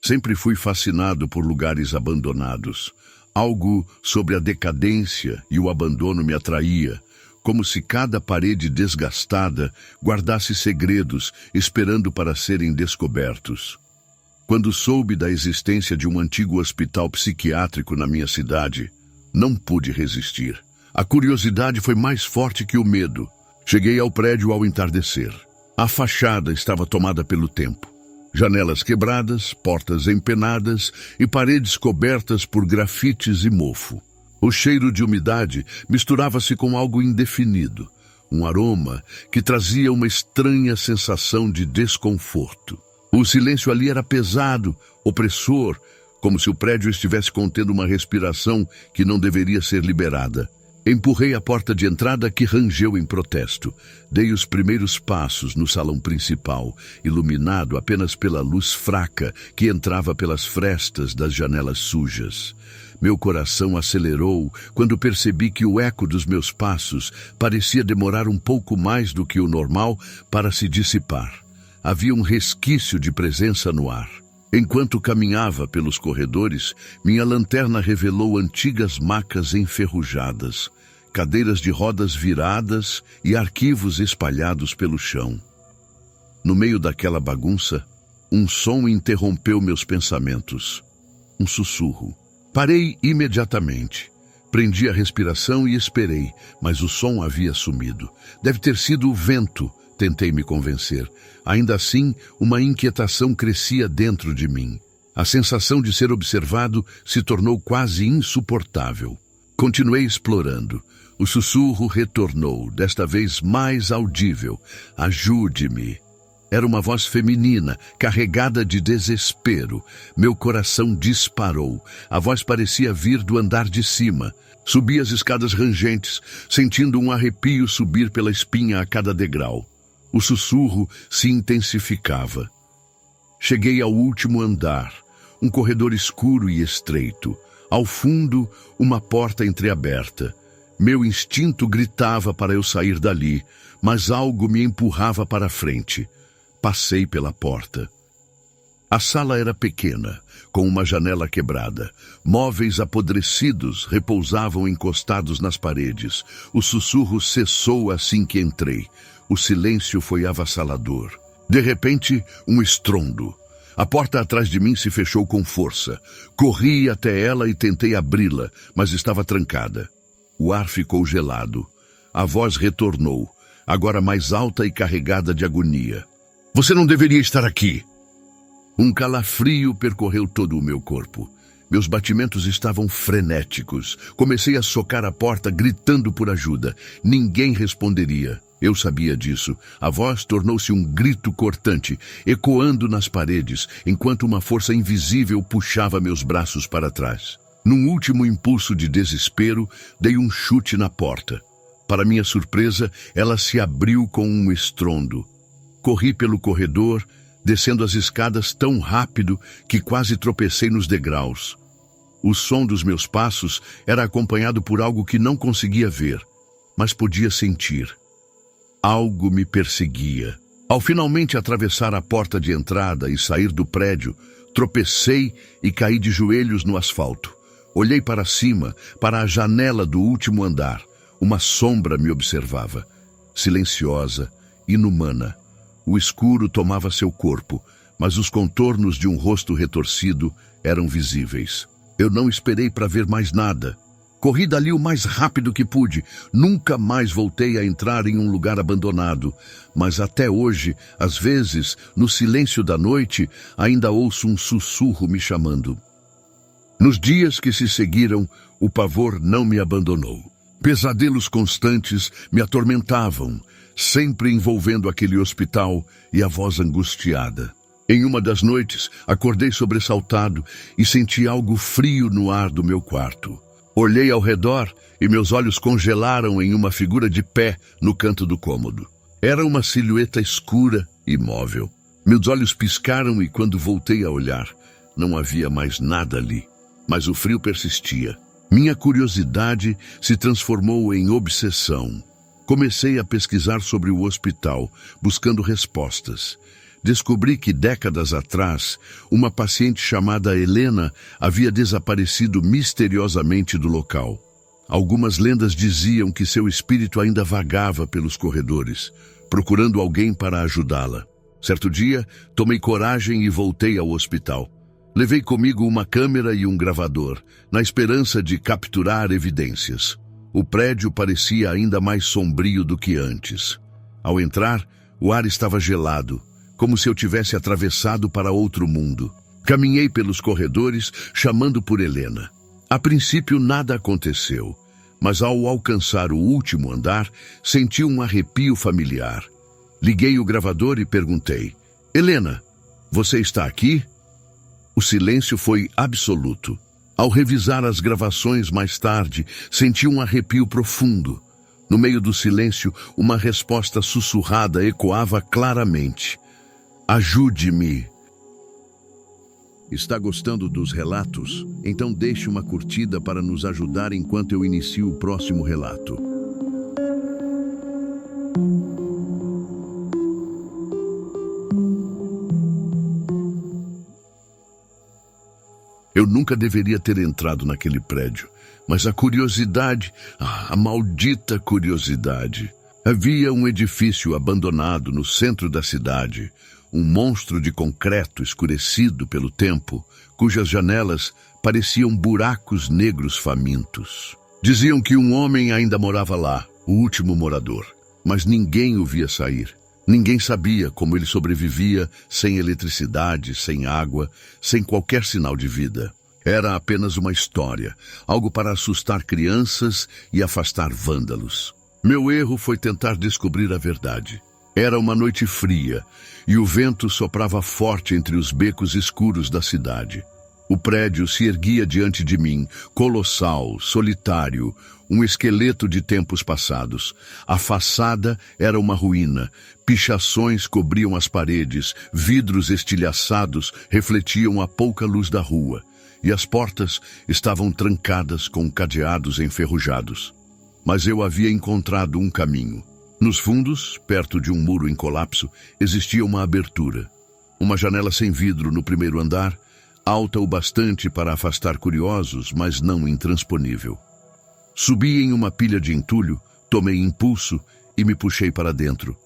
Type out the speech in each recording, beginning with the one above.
Sempre fui fascinado por lugares abandonados. Algo sobre a decadência e o abandono me atraía, como se cada parede desgastada guardasse segredos esperando para serem descobertos. Quando soube da existência de um antigo hospital psiquiátrico na minha cidade, não pude resistir. A curiosidade foi mais forte que o medo. Cheguei ao prédio ao entardecer. A fachada estava tomada pelo tempo. Janelas quebradas, portas empenadas e paredes cobertas por grafites e mofo. O cheiro de umidade misturava-se com algo indefinido, um aroma que trazia uma estranha sensação de desconforto. O silêncio ali era pesado, opressor, como se o prédio estivesse contendo uma respiração que não deveria ser liberada. Empurrei a porta de entrada que rangeu em protesto. Dei os primeiros passos no salão principal, iluminado apenas pela luz fraca que entrava pelas frestas das janelas sujas. Meu coração acelerou quando percebi que o eco dos meus passos parecia demorar um pouco mais do que o normal para se dissipar. Havia um resquício de presença no ar. Enquanto caminhava pelos corredores, minha lanterna revelou antigas macas enferrujadas, cadeiras de rodas viradas e arquivos espalhados pelo chão. No meio daquela bagunça, um som interrompeu meus pensamentos. Um sussurro. Parei imediatamente. Prendi a respiração e esperei, mas o som havia sumido. Deve ter sido o vento, tentei me convencer. Ainda assim, uma inquietação crescia dentro de mim. A sensação de ser observado se tornou quase insuportável. Continuei explorando. O sussurro retornou, desta vez mais audível. Ajude-me. Era uma voz feminina, carregada de desespero. Meu coração disparou. A voz parecia vir do andar de cima. Subi as escadas rangentes, sentindo um arrepio subir pela espinha a cada degrau. O sussurro se intensificava. Cheguei ao último andar, um corredor escuro e estreito. Ao fundo, uma porta entreaberta. Meu instinto gritava para eu sair dali, mas algo me empurrava para a frente. Passei pela porta. A sala era pequena, com uma janela quebrada. Móveis apodrecidos repousavam encostados nas paredes. O sussurro cessou assim que entrei. O silêncio foi avassalador. De repente, um estrondo. A porta atrás de mim se fechou com força. Corri até ela e tentei abri-la, mas estava trancada. O ar ficou gelado. A voz retornou, agora mais alta e carregada de agonia. Você não deveria estar aqui. Um calafrio percorreu todo o meu corpo. Meus batimentos estavam frenéticos. Comecei a socar a porta, gritando por ajuda. Ninguém responderia. Eu sabia disso. A voz tornou-se um grito cortante, ecoando nas paredes, enquanto uma força invisível puxava meus braços para trás. Num último impulso de desespero, dei um chute na porta. Para minha surpresa, ela se abriu com um estrondo. Corri pelo corredor, descendo as escadas tão rápido que quase tropecei nos degraus. O som dos meus passos era acompanhado por algo que não conseguia ver, mas podia sentir. Algo me perseguia. Ao finalmente atravessar a porta de entrada e sair do prédio, tropecei e caí de joelhos no asfalto. Olhei para cima, para a janela do último andar. Uma sombra me observava, silenciosa, inumana. O escuro tomava seu corpo, mas os contornos de um rosto retorcido eram visíveis. Eu não esperei para ver mais nada. Corri dali o mais rápido que pude. Nunca mais voltei a entrar em um lugar abandonado. Mas até hoje, às vezes, no silêncio da noite, ainda ouço um sussurro me chamando. Nos dias que se seguiram, o pavor não me abandonou. Pesadelos constantes me atormentavam, sempre envolvendo aquele hospital e a voz angustiada. Em uma das noites, acordei sobressaltado e senti algo frio no ar do meu quarto. Olhei ao redor e meus olhos congelaram em uma figura de pé no canto do cômodo. Era uma silhueta escura e imóvel. Meus olhos piscaram e quando voltei a olhar, não havia mais nada ali. Mas o frio persistia. Minha curiosidade se transformou em obsessão. Comecei a pesquisar sobre o hospital, buscando respostas. descobri que décadas atrás, uma paciente chamada Helena havia desaparecido misteriosamente do local. Algumas lendas diziam que seu espírito ainda vagava pelos corredores, procurando alguém para ajudá-la. Certo dia, tomei coragem e voltei ao hospital. Levei comigo uma câmera e um gravador, na esperança de capturar evidências. O prédio parecia ainda mais sombrio do que antes. Ao entrar, o ar estava gelado, como se eu tivesse atravessado para outro mundo. Caminhei pelos corredores, chamando por Helena. A princípio nada aconteceu, mas ao alcançar o último andar, senti um arrepio familiar. Liguei o gravador e perguntei: Helena, você está aqui? O silêncio foi absoluto. Ao revisar as gravações mais tarde, senti um arrepio profundo. No meio do silêncio, uma resposta sussurrada ecoava claramente: ajude-me. Está gostando dos relatos? Então deixe uma curtida para nos ajudar enquanto eu inicio o próximo relato. Eu nunca deveria ter entrado naquele prédio, mas a curiosidade, a maldita curiosidade. Havia um edifício abandonado no centro da cidade, um monstro de concreto escurecido pelo tempo, cujas janelas pareciam buracos negros famintos. Diziam que um homem ainda morava lá, o último morador, mas ninguém o via sair. Ninguém sabia como ele sobrevivia sem eletricidade, sem água, sem qualquer sinal de vida. Era apenas uma história, algo para assustar crianças e afastar vândalos. Meu erro foi tentar descobrir a verdade. Era uma noite fria e o vento soprava forte entre os becos escuros da cidade. O prédio se erguia diante de mim, colossal, solitário, um esqueleto de tempos passados. A façada era uma ruína, pichações cobriam as paredes, vidros estilhaçados refletiam a pouca luz da rua, e as portas estavam trancadas com cadeados enferrujados. Mas eu havia encontrado um caminho. Nos fundos, perto de um muro em colapso, existia uma abertura. Uma janela sem vidro no primeiro andar, alta o bastante para afastar curiosos, mas não intransponível. Subi em uma pilha de entulho, tomei impulso e me puxei para dentro.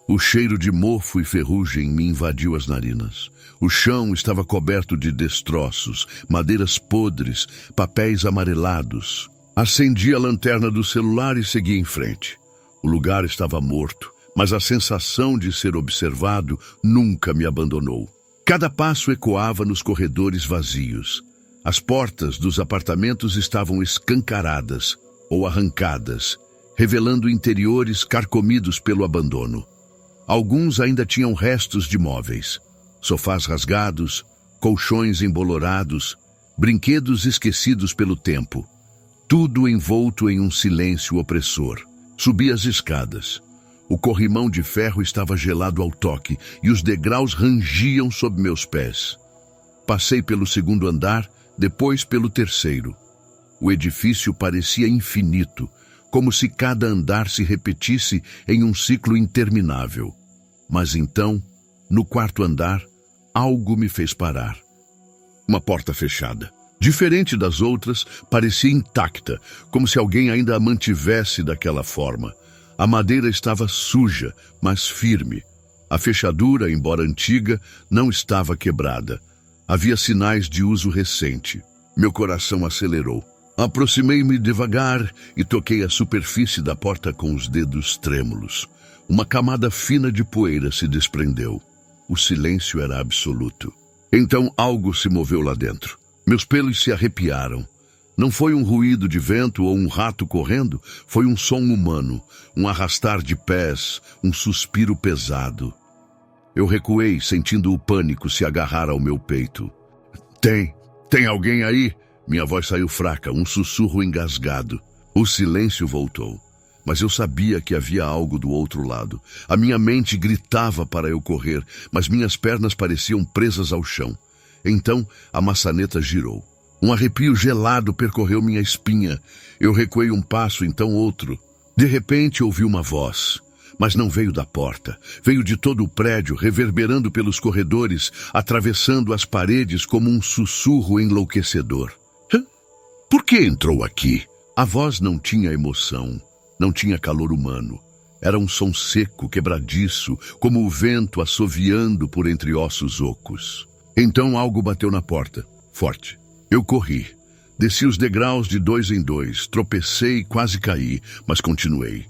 O cheiro de mofo e ferrugem me invadiu as narinas. O chão estava coberto de destroços, madeiras podres, papéis amarelados. Acendi a lanterna do celular e segui em frente. O lugar estava morto, mas a sensação de ser observado nunca me abandonou. Cada passo ecoava nos corredores vazios. As portas dos apartamentos estavam escancaradas ou arrancadas, revelando interiores carcomidos pelo abandono. Alguns ainda tinham restos de móveis, sofás rasgados, colchões embolorados, brinquedos esquecidos pelo tempo, tudo envolto em um silêncio opressor. Subi as escadas. O corrimão de ferro estava gelado ao toque e os degraus rangiam sob meus pés. Passei pelo segundo andar, depois pelo terceiro. O edifício parecia infinito, como se cada andar se repetisse em um ciclo interminável. Mas então, no quarto andar, algo me fez parar. Uma porta fechada. Diferente das outras, parecia intacta, como se alguém ainda a mantivesse daquela forma. A madeira estava suja, mas firme. A fechadura, embora antiga, não estava quebrada. Havia sinais de uso recente. Meu coração acelerou. Aproximei-me devagar e toquei a superfície da porta com os dedos trêmulos. Uma camada fina de poeira se desprendeu. O silêncio era absoluto. Então algo se moveu lá dentro. Meus pelos se arrepiaram. Não foi um ruído de vento ou um rato correndo, foi um som humano, um arrastar de pés, um suspiro pesado. Eu recuei, sentindo o pânico se agarrar ao meu peito. Tem alguém aí? Minha voz saiu fraca, um sussurro engasgado. O silêncio voltou, mas eu sabia que havia algo do outro lado. A minha mente gritava para eu correr, mas minhas pernas pareciam presas ao chão. Então a maçaneta girou. Um arrepio gelado percorreu minha espinha. Eu recuei um passo, então outro. De repente ouvi uma voz. Mas não veio da porta. Veio de todo o prédio, reverberando pelos corredores, atravessando as paredes como um sussurro enlouquecedor. Hã? Por que entrou aqui? A voz não tinha emoção, não tinha calor humano. Era um som seco, quebradiço, como o vento assoviando por entre ossos ocos. Então algo bateu na porta, forte. Eu corri. Desci os degraus de 2 em 2, tropecei e quase caí, mas continuei.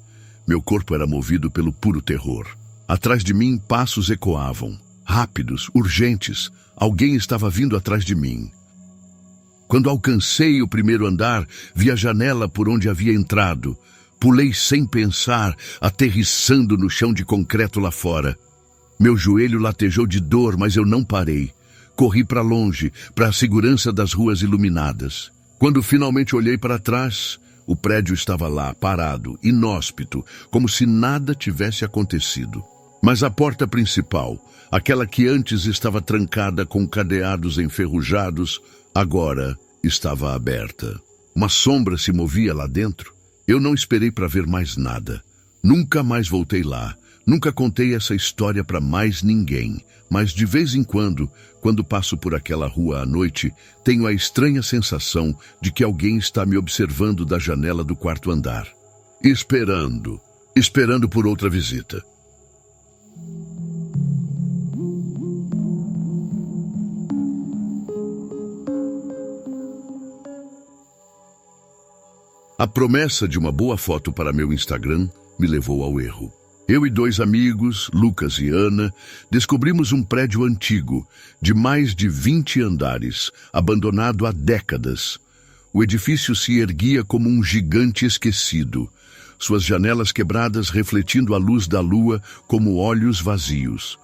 Meu corpo era movido pelo puro terror. Atrás de mim, passos ecoavam. Rápidos, urgentes. Alguém estava vindo atrás de mim. Quando alcancei o primeiro andar, vi a janela por onde havia entrado. Pulei sem pensar, aterrissando no chão de concreto lá fora. Meu joelho latejou de dor, mas eu não parei. Corri para longe, para a segurança das ruas iluminadas. Quando finalmente olhei para trás, o prédio estava lá, parado, inóspito, como se nada tivesse acontecido. Mas a porta principal, aquela que antes estava trancada com cadeados enferrujados, agora estava aberta. Uma sombra se movia lá dentro. Eu não esperei para ver mais nada. Nunca mais voltei lá. Nunca contei essa história para mais ninguém. Mas de vez em quando passo por aquela rua à noite, tenho a estranha sensação de que alguém está me observando da janela do quarto andar. Esperando por outra visita. A promessa de uma boa foto para meu Instagram me levou ao erro. Eu e 2 amigos, Lucas e Ana, descobrimos um prédio antigo, de mais de 20 andares, abandonado há décadas. O edifício se erguia como um gigante esquecido, suas janelas quebradas refletindo a luz da lua como olhos vazios.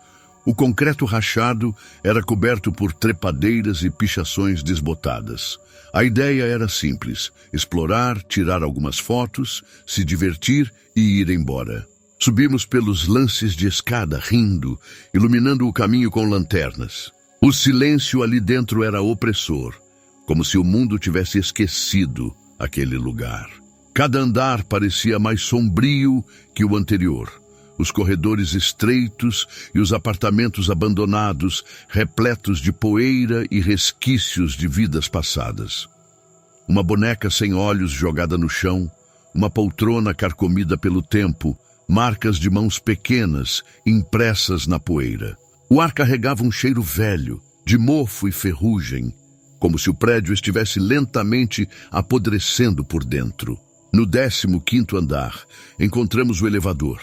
O concreto rachado era coberto por trepadeiras e pichações desbotadas. A ideia era simples: explorar, tirar algumas fotos, se divertir e ir embora. Subimos pelos lances de escada, rindo, iluminando o caminho com lanternas. O silêncio ali dentro era opressor, como se o mundo tivesse esquecido aquele lugar. Cada andar parecia mais sombrio que o anterior. Os corredores estreitos e os apartamentos abandonados, repletos de poeira e resquícios de vidas passadas. Uma boneca sem olhos jogada no chão, uma poltrona carcomida pelo tempo, marcas de mãos pequenas impressas na poeira. O ar carregava um cheiro velho, de mofo e ferrugem, como se o prédio estivesse lentamente apodrecendo por dentro. No 15º andar, encontramos o elevador.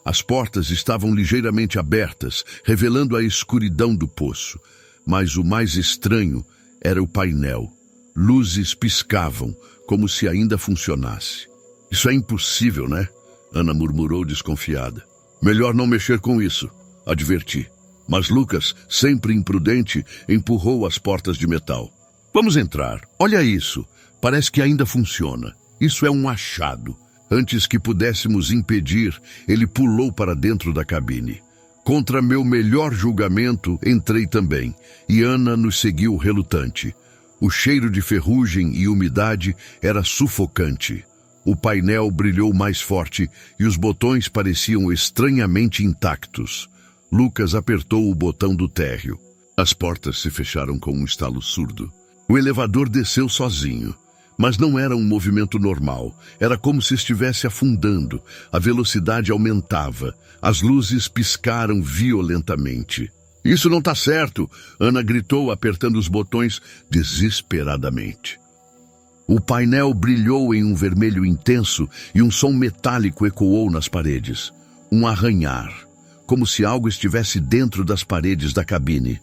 As portas estavam ligeiramente abertas, revelando a escuridão do poço. Mas o mais estranho era o painel. Luzes piscavam, como se ainda funcionasse. Isso é impossível, né? Ana murmurou desconfiada. Melhor não mexer com isso, adverti. Mas Lucas, sempre imprudente, empurrou as portas de metal. Vamos entrar. Olha isso. Parece que ainda funciona. Isso é um achado. Antes que pudéssemos impedir, ele pulou para dentro da cabine. Contra meu melhor julgamento, entrei também, e Ana nos seguiu relutante. O cheiro de ferrugem e umidade era sufocante. O painel brilhou mais forte e os botões pareciam estranhamente intactos. Lucas apertou o botão do térreo. As portas se fecharam com um estalo surdo. O elevador desceu sozinho. Mas não era um movimento normal. Era como se estivesse afundando. A velocidade aumentava. As luzes piscaram violentamente. Isso não está certo, Ana gritou, apertando os botões desesperadamente. O painel brilhou em um vermelho intenso e um som metálico ecoou nas paredes. Um arranhar, como se algo estivesse dentro das paredes da cabine.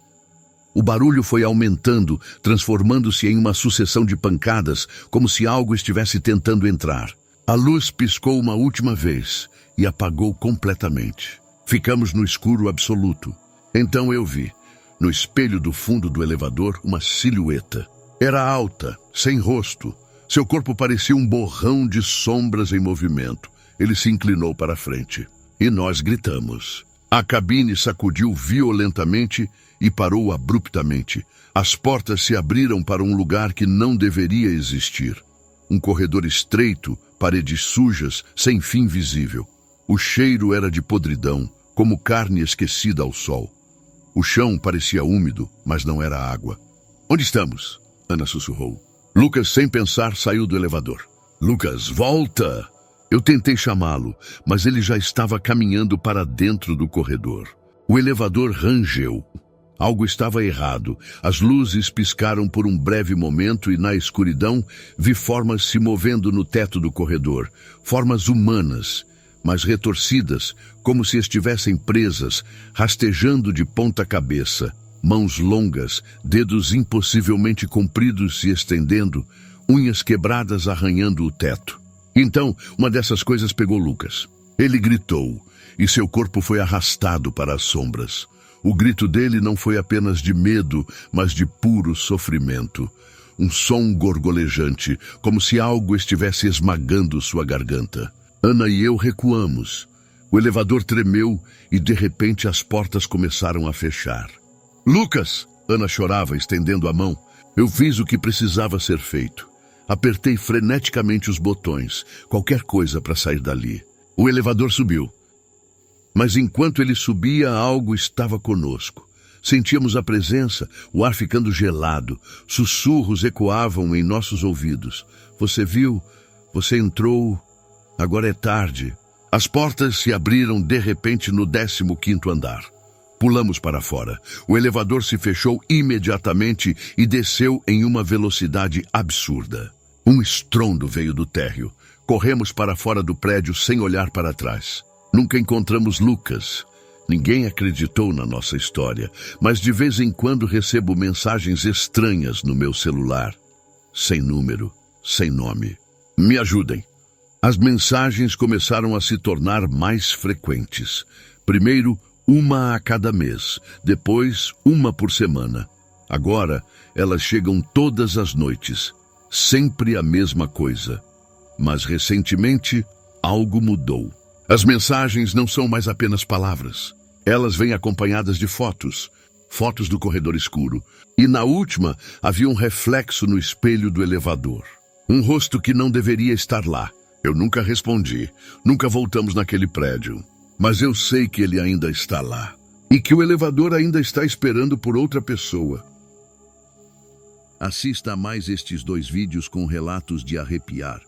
O barulho foi aumentando, transformando-se em uma sucessão de pancadas, como se algo estivesse tentando entrar. A luz piscou uma última vez e apagou completamente. Ficamos no escuro absoluto. Então eu vi, no espelho do fundo do elevador, uma silhueta. Era alta, sem rosto. Seu corpo parecia um borrão de sombras em movimento. Ele se inclinou para a frente. E nós gritamos. A cabine sacudiu violentamente e parou abruptamente. As portas se abriram para um lugar que não deveria existir. Um corredor estreito, paredes sujas, sem fim visível. O cheiro era de podridão, como carne esquecida ao sol. O chão parecia úmido, mas não era água. Onde estamos? Ana sussurrou. Lucas, sem pensar, saiu do elevador. Lucas, volta! Eu tentei chamá-lo, mas ele já estava caminhando para dentro do corredor. O elevador rangeu. Algo estava errado. As luzes piscaram por um breve momento e, na escuridão, vi formas se movendo no teto do corredor. Formas humanas, mas retorcidas, como se estivessem presas, rastejando de ponta cabeça. Mãos longas, dedos impossivelmente compridos se estendendo, unhas quebradas arranhando o teto. Então, uma dessas coisas pegou Lucas. Ele gritou, e seu corpo foi arrastado para as sombras. O grito dele não foi apenas de medo, mas de puro sofrimento. Um som gorgolejante, como se algo estivesse esmagando sua garganta. Ana e eu recuamos. O elevador tremeu e, de repente, as portas começaram a fechar. Lucas! Ana chorava, estendendo a mão. Eu fiz o que precisava ser feito. Apertei freneticamente os botões, qualquer coisa para sair dali. O elevador subiu. Mas enquanto ele subia, algo estava conosco. Sentíamos a presença, o ar ficando gelado. Sussurros ecoavam em nossos ouvidos. Você viu? Você entrou? Agora é tarde. As portas se abriram de repente no 15º andar. Pulamos para fora. O elevador se fechou imediatamente e desceu em uma velocidade absurda. Um estrondo veio do térreo. Corremos para fora do prédio sem olhar para trás. Nunca encontramos Lucas. Ninguém acreditou na nossa história, mas de vez em quando recebo mensagens estranhas no meu celular. Sem número, sem nome. Me ajudem. As mensagens começaram a se tornar mais frequentes. Primeiro, uma a cada mês, depois uma por semana. Agora, elas chegam todas as noites, sempre a mesma coisa. Mas recentemente, algo mudou. As mensagens não são mais apenas palavras. Elas vêm acompanhadas de fotos. Fotos do corredor escuro. E na última, havia um reflexo no espelho do elevador. Um rosto que não deveria estar lá. Eu nunca respondi. Nunca voltamos naquele prédio. Mas eu sei que ele ainda está lá. E que o elevador ainda está esperando por outra pessoa. Assista a mais estes 2 vídeos com relatos de arrepiar.